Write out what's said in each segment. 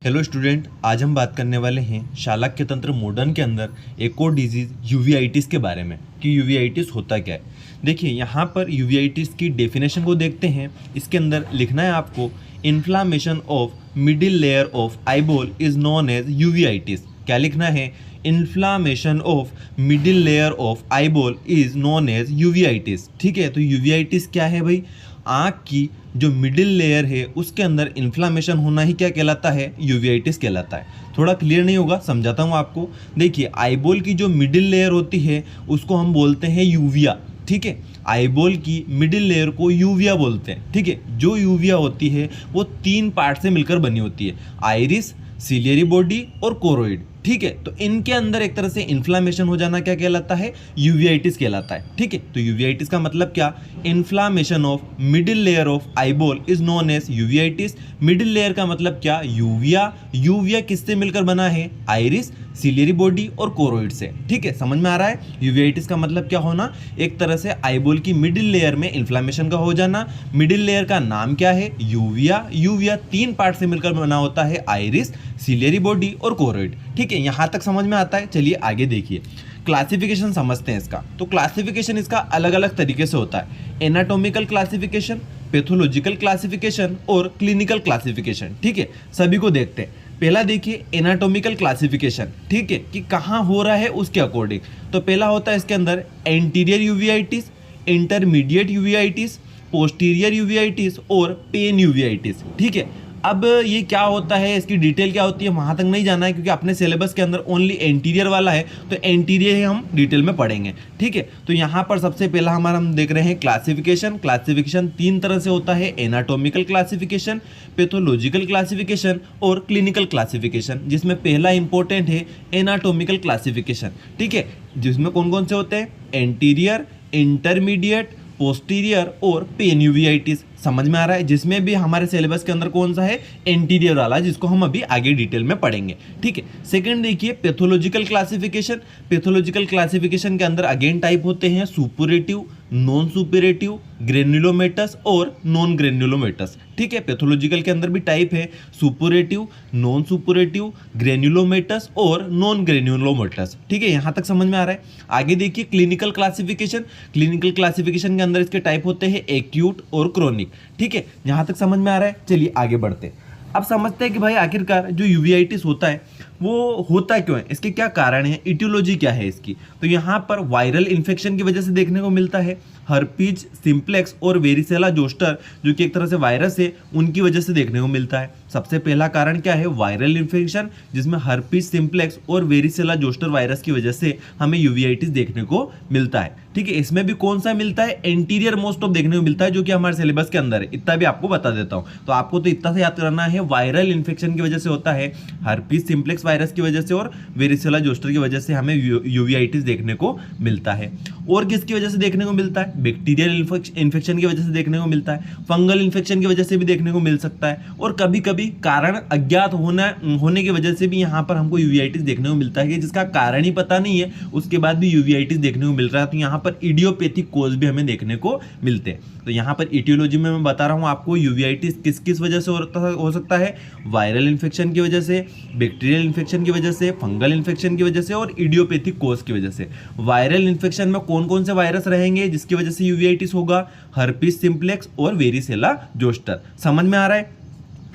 Hello student, आज हम बात करने वाले हैं शालाक्य तंत्र मॉडर्न के अंदर एक और डिजीज यूवीआइटिस के बारे में कि यूवीआइटिस होता क्या है। देखिए यहाँ पर यूवीआइटिस की डेफिनेशन को देखते हैं। इसके अंदर लिखना है आपको, inflammation of middle layer of eyeball is known as uveitis. क्या लिखना है? Inflammation of middle layer of eyeball is known as uveitis. ठीक है, तो यूवीआइटिस क्या है भाई? आँख की जो मिडिल लेयर है उसके अंदर इन्फ्लामेशन होना ही क्या कहलाता है? यूवीआइटिस कहलाता है। थोड़ा क्लियर नहीं होगा, समझाता हूँ आपको। देखिए आईबॉल की जो मिडिल लेयर होती है उसको हम बोलते हैं यूविया। ठीक है, आईबॉल की मिडिल लेयर को यूविया बोलते हैं। ठीक है, जो यूविया होती है वो 3 पार्ट से मिलकर बनी होती है, आइरिस, सिलियरी बॉडी और कोरोइड। ठीक है, तो इनके अंदर एक तरह से इन्फ्लामेशन हो जाना क्या कहलाता है? यूवीआइटिस कहलाता है। ठीक है, तो यूवीआइटिस का मतलब क्या? Inflammation of middle layer of eyeball is known as uveitis. Middle layer का मतलब क्या? यूविया। यूविया किससे मिलकर बना है? आइरिस, सिलियरी बॉडी और कोरोइड से। ठीक है, समझ में आ रहा है? यूवीआइटिस का मतलब क्या होना? एक तरह से आईबॉल की मिडिल लेयर में इन्फ्लामेशन का हो जाना। मिडिल लेयर का नाम क्या है? यूविया। यूविया 3 पार्ट से मिलकर बना होता है, आइरिस, सिलियरी बॉडी और कोरोइड। ठीक है, यहाँ तक समझ में आता है। चलिए आगे देखिए, क्लासिफिकेशन समझते हैं इसका। तो क्लासिफिकेशन इसका अलग अलग तरीके से होता है, एनाटॉमिकल क्लासिफिकेशन, पैथोलॉजिकल क्लासिफिकेशन और क्लिनिकल क्लासिफिकेशन। ठीक है, सभी को देखते हैं। पहला देखिए एनाटॉमिकल क्लासिफिकेशन। ठीक है, कि कहाँ हो रहा है उसके अकॉर्डिंग। तो पहला होता है इसके अंदर एंटीरियर यूवीआइटिस, इंटरमीडिएट यूवीआइटिस, पोस्टीरियर यूवीआइटिस और पेन यूवीआइटिस। ठीक है, अब ये क्या होता है, इसकी डिटेल क्या होती है, वहाँ तक नहीं जाना है क्योंकि अपने सिलेबस के अंदर ओनली एंटीरियर वाला है, तो एंटीरियर ही हम डिटेल में पढ़ेंगे। ठीक है, तो यहाँ पर सबसे पहला हमारा हम देख रहे हैं क्लासिफिकेशन। क्लासिफिकेशन 3 तरह से होता है, एनाटॉमिकल क्लासिफिकेशन, पैथोलॉजिकल क्लासिफिकेशन और क्लिनिकल क्लासिफिकेशन, जिसमें पहला इंपॉर्टेंट है एनाटॉमिकल क्लासिफिकेशन। ठीक है, जिसमें कौन कौन से होते हैं? एंटीरियर, इंटरमीडिएट, पोस्टीरियर और पेन यूवीआइटिस। समझ में आ रहा है? जिसमें भी हमारे सिलेबस के अंदर कौन सा है? एंटीरियर वाला, जिसको हम अभी आगे डिटेल में पढ़ेंगे। ठीक है, सेकंड देखिए पैथोलॉजिकल क्लासिफिकेशन। पैथोलॉजिकल क्लासिफिकेशन के अंदर अगेन टाइप होते हैं सुपुरेटिव, नॉन सुपुरेटिव, ग्रेन्युलोमेटस और नॉन ग्रेन्युलोमेटस। ठीक है, पैथोलॉजिकल के अंदर भी टाइप है सुपुरेटिव, नॉन सुपुरेटिव, ग्रेन्युलोमेटस और नॉन ग्रेन्युलोमेटस। ठीक है, यहाँ तक समझ में आ रहा है? आगे देखिए क्लिनिकल क्लासिफिकेशन। क्लिनिकल क्लासिफिकेशन के अंदर इसके टाइप होते हैं एक्यूट और क्रोनिक। ठीक है, यहाँ तक समझ में आ रहा है? चलिए आगे बढ़ते हैं। अब समझते हैं कि भाई आखिरकार जो यूवीआइटिस होता है वो होता क्यों है, इसके क्या कारण है, इटियोलॉजी क्या है इसकी। तो यहाँ पर वायरल इन्फेक्शन की वजह से देखने को मिलता है, हर्पीज सिंप्लेक्स और वेरिसेला जोस्टर जो कि एक तरह से वायरस है, उनकी वजह से देखने को मिलता है। सबसे पहला कारण क्या है? वायरल इन्फेक्शन, जिसमें हर्पीज सिंप्लेक्स और वेरिसेला जोस्टर वायरस की वजह से हमें यूवीआइटिस देखने को मिलता है। ठीक है, इसमें भी कौन सा मिलता है? एंटीरियर मोस्ट ऑफ देखने को मिलता है, जो कि हमारे सिलेबस के अंदर है। इतना भी आपको बता देता हूँ, तो आपको तो इतना से याद करना है, वायरल इन्फेक्शन की वजह से होता है, हर्पीज सिंप्लेक्स वायरस की वजह से और वेरिसेला जोस्टर की वजह से हमें यूवीआइटिस देखने को मिलता है। और किसकी वजह से देखने को मिलता है? बैक्टीरियल इन्फेक्शन की वजह से देखने को मिलता है, फंगल इन्फेक्शन की वजह से भी देखने को मिल सकता है, और कभी कभी कारण अज्ञात होने की वजह से भी यहाँ पर हमको यूवीआइटिस देखने को मिलता है, कि जिसका कारण ही पता नहीं है उसके बाद भी यूवीआइटिस देखने को मिल रहा है। तो यहाँ पर इडियोपैथिक कोज भी हमें देखने को मिलते हैं। तो यहाँ पर इटियोलॉजी में मैं बता रहा हूँ आपको, यूवीआइटिस किस किस वजह से हो सकता है? वायरल इन्फेक्शन की वजह से, बैक्टीरियल इन्फेक्शन की वजह से, फंगल इन्फेक्शन की वजह से और इडियोपैथिक कोज की वजह से। वायरल इन्फेक्शन में कौन कौन से वायरस रहेंगे जिसकी वजह से यूवीआइटिस होगा? हर्पीस सिंप्लेक्स और वेरिसेला जोस्टर। समझ में आ रहा है?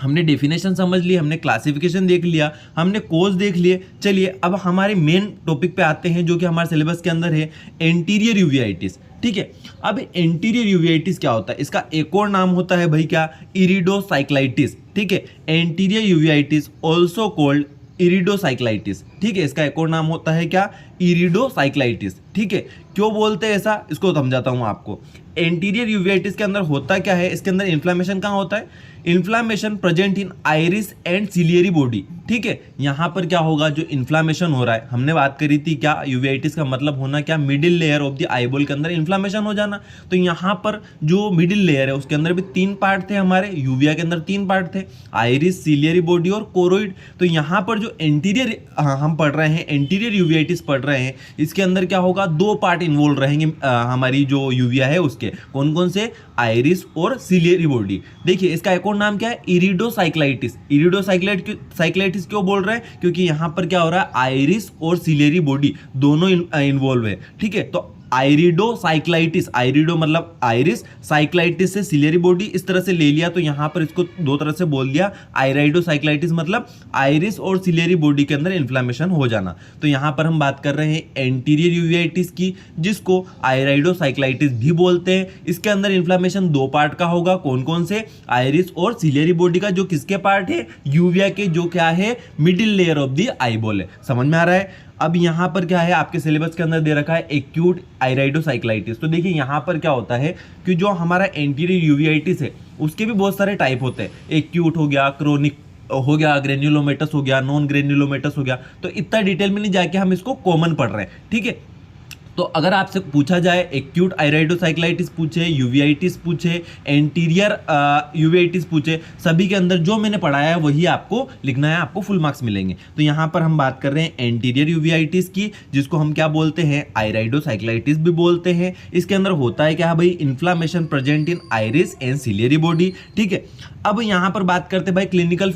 हमने डेफिनेशन समझ ली, हमने क्लासिफिकेशन देख लिया, हमने कोज देख लिए। चलिए अब हमारे मेन टॉपिक पे आते हैं, जो कि हमारे सिलेबस के अंदर है, एंटीरियर यूवीआइटिस। ठीक है, अब एंटीरियर यूवीआइटिस क्या होता है? इसका एक और नाम होता है भाई क्या? इरिडोसाइक्लाइटिस। ठीक है, एंटीरियर यूवीआइटिस ऑल्सो कॉल्ड इरिडोसाइक्लाइटिस। ठीक है, इसका एक और नाम होता है क्या? इरिडोसाइक्लाइटिस। ठीक है, क्यों बोलते हैं ऐसा, इसको समझाता हूं आपको। एंटीरियर यूवीआइटिस के अंदर होता क्या है? इसके अंदर इन्फ्लामेशन कहाँ होता है? Inflammation present in iris and ciliary body. ठीक है। यहाँ पर क्या होगा, जो इन्फ्लामेशन हो रहा है, हमने बात करी थी क्या, यूवेआइटिस का मतलब होना क्या, middle layer of the eyeball के अंदर इन्फ्लामेशन हो जाना। तो यहाँ पर जो मिडिल लेयर है उसके अंदर भी 3 पार्ट थे हमारे, यूविया के अंदर 3 पार्ट थे, आइरिस, सिलियरी बॉडी और कोरोइड। तो यहाँ पर जो एंटीरियर हम पढ़ रहे हैं, एंटीरियर यूवियाइटिस पढ़ रहे हैं, इसके अंदर क्या होगा, 2 पार्ट इन्वॉल्व रहेंगे हमारी जो यूविया है उसके। कौन कौन से, आइरिस और सिलियरी बॉडी। देखिए इसका एक और नाम क्या है, इरिडोसाइक्लाइटिस। इरिडोसाइक्लाइटिस क्यों बोल रहे हैं, क्योंकि यहां पर क्या हो रहा है, आइरिस और सिलियरी बॉडी दोनों इन्वॉल्व है। ठीक है, तो आइरिडोसाइक्लाइटिस, आइरिडो मतलब आइरिस, साइक्लाइटिस से सिलियरी बॉडी, इस तरह से ले लिया। तो यहां पर इसको 2 तरह से बोल दिया, आइराइडोसाइक्लाइटिस मतलब आइरिस और सिलियरी बॉडी के अंदर इन्फ्लामेशन हो जाना। तो यहां पर हम बात कर रहे हैं एंटीरियर यूवियाइटिस की, जिसको आइराइडोसाइक्लाइटिस भी बोलते हैं। इसके अंदर इन्फ्लामेशन 2 पार्ट का होगा, कौन कौन से, आइरिस और सिलियरी बॉडी का, जो किसके पार्ट है, यूविया के, जो क्या है, middle layer of the eyeball है। समझ में आ रहा है। अब यहाँ पर क्या है, आपके सिलेबस के अंदर दे रखा है एक्यूट आइराइडोसाइक्लाइटिस। तो देखिए यहाँ पर क्या होता है कि जो हमारा एंटीरियर यूवियाइटिस है उसके भी बहुत सारे टाइप होते हैं। एक्यूट हो गया, क्रोनिक हो गया, ग्रेन्युलोमेटस हो गया, नॉन ग्रेन्युलोमेटस हो गया। तो इतना डिटेल में नहीं जाके हम इसको कॉमन पढ़ रहे हैं। ठीक है, तो अगर आपसे पूछा जाए, एक्यूट आइराइडोसाइक्लाइटिस पूछे, यूवियाइटिस पूछे, एंटीरियर यूवियाइटिस पूछे, सभी के अंदर जो मैंने पढ़ाया है वही आपको लिखना है, आपको फुल मार्क्स मिलेंगे। तो यहाँ पर हम बात कर रहे हैं एंटीरियर यूवियाइटिस की, जिसको हम क्या बोलते हैं, आइराइडोसाइक्लाइटिस भी बोलते हैं। इसके अंदर होता है क्या भाई, inflammation present in iris and ciliary body. ठीक है, अब यहाँ पर बात करते हैं भाई क्लिनिकल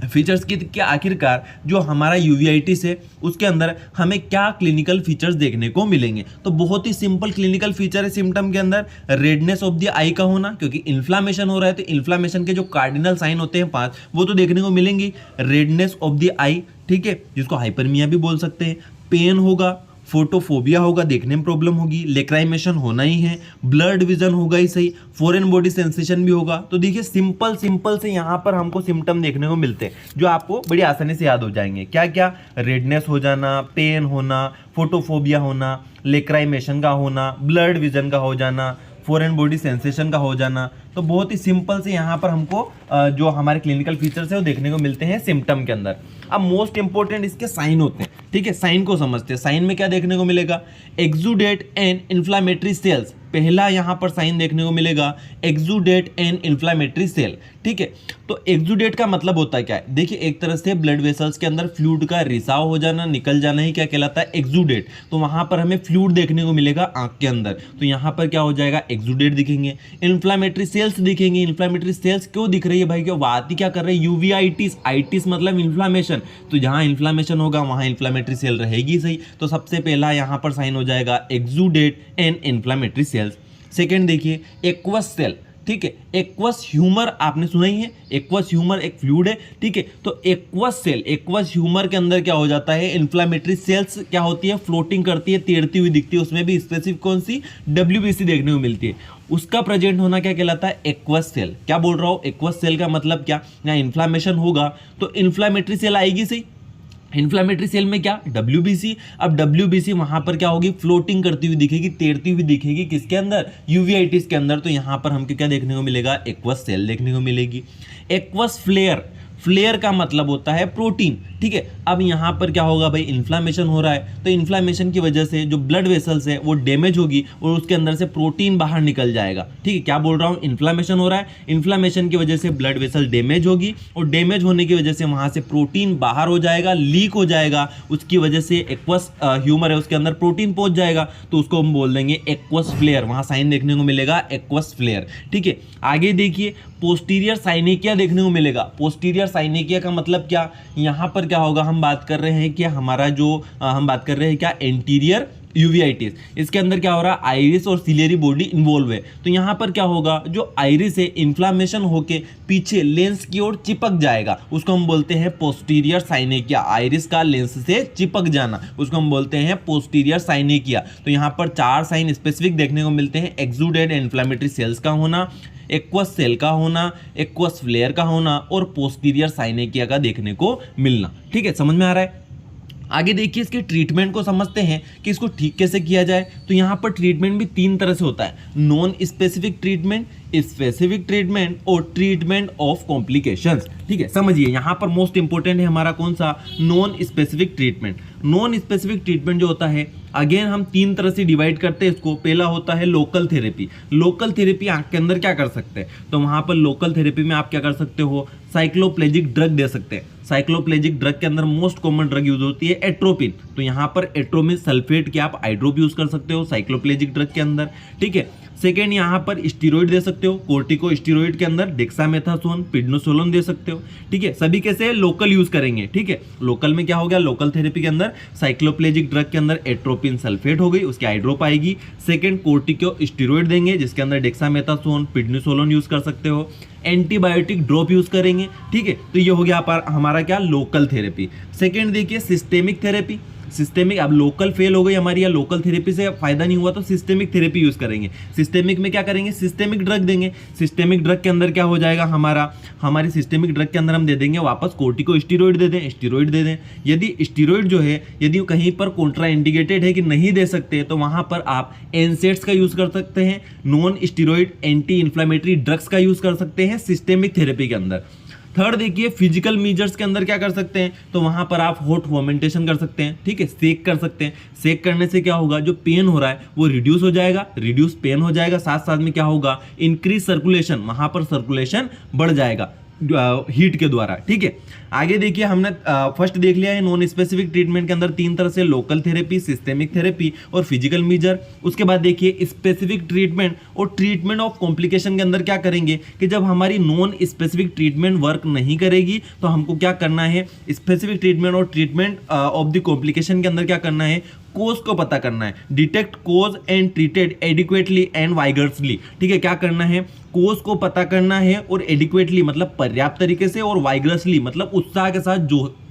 फीचर्स की। क्या आखिरकार जो हमारा यूवियाइटिस है उसके अंदर हमें क्या क्लिनिकल फीचर्स देखने को मिलेंगे। तो बहुत ही सिंपल क्लिनिकल फीचर है सिम्टम के अंदर, रेडनेस ऑफ द आई का होना, क्योंकि इन्फ्लामेशन हो रहा है तो इन्फ्लामेशन के जो कार्डिनल साइन होते हैं 5 वो तो देखने को मिलेंगी। रेडनेस ऑफ द आई, ठीक है, जिसको हाइपरमिया भी बोल सकते हैं। पेन होगा, फोटोफोबिया होगा, देखने में प्रॉब्लम होगी, लेक्राइमेशन होना ही है, ब्लड विजन होगा ही सही, फॉरेन बॉडी सेंसेशन भी होगा। तो देखिए सिंपल से यहाँ पर हमको सिम्टम देखने को मिलते हैं जो आपको बड़ी आसानी से याद हो जाएंगे। क्या क्या, रेडनेस हो जाना, पेन होना, फोटोफोबिया होना, लेक्राइमेशन का होना, ब्लड विजन का हो जाना, फॉरेन बॉडी सेंसेशन का हो जाना। तो बहुत ही सिंपल से यहाँ पर हमको जो हमारे क्लिनिकल फीचर्स है वो देखने को मिलते हैं सिम्टम के अंदर। अब मोस्ट इंपॉर्टेंट इसके साइन होते हैं। ठीक है, साइन को समझते हैं। साइन में क्या देखने को मिलेगा, एक्सुडेट एंड इन्फ्लामेटरी सेल्स। पहला यहाँ पर साइन देखने को मिलेगा, एक्सुडेट एंड इन्फ्लामेटरी सेल। ठीक है, तो एक्सुडेट का मतलब होता है क्या है, देखिए एक तरह से ब्लड वेसल्स के अंदर फ्लूइड का रिसाव हो जाना, निकल जाना ही क्या कहलाता है, एक्सुडेट। तो वहां पर हमें फ्लूइड देखने को मिलेगा आंख के अंदर, तो यहाँ पर क्या हो जाएगा, एक्सुडेट दिखेंगे। इन्फ्लामेटरी सेल्स दिखेंगे। इन्फ्लामेटरी सेल्स क्यों दिख रही है भाई, क्यों बात ही क्या कर रहे हैं, यूवियाइटिस, आइटिस मतलब इन्फ्लामेशन। तो जहां इन्फ्लामेशन होगा वहां इन्फ्लामेटरी सेल रहेगी सही। तो सबसे पहला यहाँ पर साइन हो जाएगा exudate and inflammatory sales. Second देखिए, एक्वस सेल। ठीक है, एक्वस ह्यूमर आपने सुना ही है, एक्वस ह्यूमर एक फ्लूइड है। ठीक है, तो एक्वस सेल, एक्वस ह्यूमर के अंदर क्या हो जाता है, इन्फ्लामेटरी सेल्स क्या होती है, फ्लोटिंग करती है, तैरती हुई दिखती है। उसमें भी स्पेसिफिक कौन सी, WBC देखने को मिलती है। उसका प्रेजेंट होना क्या कहलाता है, एक्वस सेल। क्या बोल रहा हूँ, एक्वस सेल का मतलब क्या, यहाँ इन्फ्लामेशन होगा तो इन्फ्लामेटरी सेल आएगी सही। इन्फ्लामेटरी सेल में क्या, WBC। अब WBC वहां पर क्या होगी, फ्लोटिंग करती हुई दिखेगी, तैरती हुई दिखेगी, किसके अंदर, यूवियाइटिस के अंदर। तो यहां पर हमको क्या देखने को मिलेगा, एक्वस सेल देखने को मिलेगी। एक्वस फ्लेयर, फ्लेयर का मतलब होता है प्रोटीन। ठीक है, अब यहाँ पर क्या होगा भाई, इन्फ्लामेशन हो रहा है तो इन्फ्लामेशन की वजह से जो ब्लड वेसल्स है वो डैमेज होगी और उसके अंदर से प्रोटीन बाहर निकल जाएगा। ठीक है, क्या बोल रहा हूँ, इन्फ्लामेशन हो रहा है, इन्फ्लामेशन की वजह से ब्लड वेसल डैमेज होगी और डैमेज होने की वजह से वहाँ से प्रोटीन बाहर हो जाएगा, लीक हो जाएगा। उसकी वजह से एक्वस ह्यूमर है उसके अंदर प्रोटीन पहुँच जाएगा, तो उसको हम बोल देंगे एक्वस फ्लेयर। वहाँ साइन देखने को मिलेगा एक्वस फ्लेयर। ठीक है, आगे देखिए, पोस्टीरियर साइनेकिया देखने को मिलेगा। पोस्टीरियर साइनेकिया का मतलब क्या, यहाँ पर क्या होगा, हम बात कर रहे हैं कि हमारा जो हम बात कर रहे हैं क्या, एंटीरियर यूवियाइटिस। इसके अंदर क्या हो रहा है, आइरिस और सिलियरी बॉडी इन्वॉल्व है। तो यहाँ पर क्या होगा, जो आइरिस है इन्फ्लामेशन होके पीछे लेंस की ओर चिपक जाएगा, उसको हम बोलते हैं पोस्टीरियर साइनेकिया। आइरिस का लेंस से चिपक जाना उसको हम बोलते हैं पोस्टीरियर साइनेकिया। तो यहाँ पर 4 साइन स्पेसिफिक देखने को मिलते हैं, एक्सुडेट इन्फ्लामेटरी सेल्स का होना, एक्वस सेल का होना, एक्वस फ्लेयर का होना और पोस्टीरियर साइनेकिया का देखने को मिलना। ठीक है, समझ में आ रहा है। आगे देखिए, इसके ट्रीटमेंट को समझते हैं कि इसको ठीक कैसे किया जाए। तो यहाँ पर ट्रीटमेंट भी 3 तरह से होता है, non specific treatment, specific treatment और ट्रीटमेंट ऑफ कॉम्प्लिकेशंस। ठीक है, समझिए यहाँ पर मोस्ट इंपॉर्टेंट है हमारा कौन सा, non specific treatment. Non specific treatment जो होता है, अगेन हम 3 तरह से डिवाइड करते हैं इसको। पहला होता है लोकल थेरेपी। लोकल थेरेपी आंख के अंदर क्या कर सकते हैं, तो वहां पर लोकल थेरेपी में आप क्या कर सकते हो, साइक्लोप्लेजिक ड्रग दे सकते हैं। साइक्लोप्लेजिक ड्रग के अंदर मोस्ट कॉमन ड्रग यूज होती है एट्रोपिन, तो यहाँ पर एट्रोपिन सल्फेट के आप आई ड्रॉप यूज कर सकते हो साइक्लोप्लेजिक ड्रग के अंदर। ठीक है, सेकेंड यहाँ पर स्टीरोइड दे सकते हो, कोर्टिको स्टीरोइड के अंदर डेक्सामेथासोन, पिडनोसोलोन दे सकते हो। ठीक है, सभी कैसे लोकल यूज करेंगे। ठीक है, लोकल में क्या हो गया, लोकल थेरेपी के अंदर साइक्लोप्लेजिक ड्रग के अंदर एट्रोपिन सल्फेट हो गई, उसकी आई ड्रॉप आएगी। सेकेंड कोर्टिको स्टीरोइड देंगे जिसके अंदर डेक्सामेथासोन, पिडनोसोलोन यूज कर सकते हो। एंटीबायोटिक ड्रॉप यूज करेंगे। ठीक है, तो ये हो गया हमारा क्या, लोकल थेरेपी। सेकेंड देखिए सिस्टेमिक थेरेपी। सिस्टेमिक, अब लोकल फेल हो गई हमारी या लोकल थेरेपी से फायदा नहीं हुआ तो सिस्टेमिक थेरेपी यूज करेंगे। सिस्टेमिक में क्या करेंगे, सिस्टेमिक ड्रग देंगे। सिस्टेमिक ड्रग के अंदर क्या हो जाएगा हमारी सिस्टेमिक ड्रग के अंदर हम दे देंगे वापस कोर्टिको स्टीरोइड दे दें, स्टीरोइड दे दें। यदि स्टीरोइड जो है यदि कहीं पर कॉन्ट्रा इंडिकेटेड है कि नहीं दे सकते तो वहां पर आप एनसेड्स का यूज कर सकते हैं, non steroid anti inflammatory drugs का यूज कर सकते हैं सिस्टेमिक थेरेपी के अंदर। थर्ड देखिए फिजिकल मीजर्स के अंदर क्या कर सकते हैं, तो वहां पर आप हॉट फर्मेंटेशन कर सकते हैं। ठीक है, सेक कर सकते हैं। सेक करने से क्या होगा, जो पेन हो रहा है वो रिड्यूस हो जाएगा, रिड्यूस पेन हो जाएगा। साथ साथ में क्या होगा, इंक्रीज सर्कुलेशन, वहां पर सर्कुलेशन बढ़ जाएगा हीट के द्वारा। ठीक है, आगे देखिए हमने फर्स्ट देख लिया है नॉन स्पेसिफिक ट्रीटमेंट के अंदर 3 तरह से, लोकल थेरेपी, सिस्टेमिक थेरेपी और फिजिकल मीजर। उसके बाद देखिए स्पेसिफिक ट्रीटमेंट और ट्रीटमेंट ऑफ कॉम्प्लिकेशन के अंदर क्या करेंगे कि जब हमारी नॉन स्पेसिफिक ट्रीटमेंट वर्क नहीं करेगी तो हमको क्या करना है, स्पेसिफिक ट्रीटमेंट और ट्रीटमेंट ऑफ द कॉम्प्लिकेशन के अंदर क्या करना है, कोज को पता करना है, detect cause and treated adequately and vigorously. ठीक है, क्या करना है, कोज को पता करना है और एडिक्वेटली मतलब पर्याप्त तरीके से, और वाइगरसली मतलब उत्साह के साथ,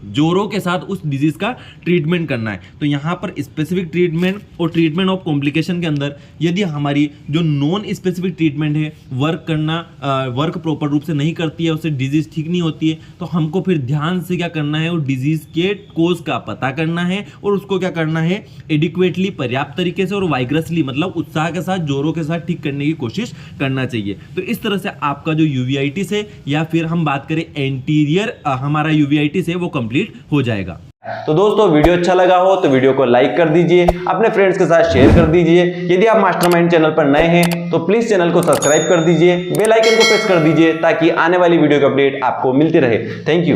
जोरों के साथ उस डिजीज का ट्रीटमेंट करना है। तो यहाँ पर स्पेसिफिक ट्रीटमेंट और ट्रीटमेंट ऑफ कॉम्प्लिकेशन के अंदर यदि हमारी जो नॉन स्पेसिफिक ट्रीटमेंट है वर्क प्रॉपर रूप से नहीं करती है, उससे डिजीज ठीक नहीं होती है, तो हमको फिर ध्यान से क्या करना है, उस डिजीज के कोज का पता करना है और उसको क्या करना है, एडिक्वेटली पर्याप्त तरीके से और वाइग्रसली मतलब उत्साह के साथ, जोरों के साथ ठीक करने की कोशिश करना चाहिए। तो इस तरह से आपका जो यूवीआईटिस है या फिर हम बात करें एंटीरियर हमारा यूवीआईटिस है वो कंप्लीट हो जाएगा। तो दोस्तों वीडियो अच्छा लगा हो तो वीडियो को लाइक कर दीजिए, अपने फ्रेंड्स के साथ शेयर कर दीजिए। यदि आप मास्टरमाइंड चैनल पर नए हैं तो प्लीज चैनल को सब्सक्राइब कर दीजिए, बेल आइकन को प्रेस कर दीजिए ताकि आने वाली वीडियो की अपडेट आपको मिलती रहे। Thank you.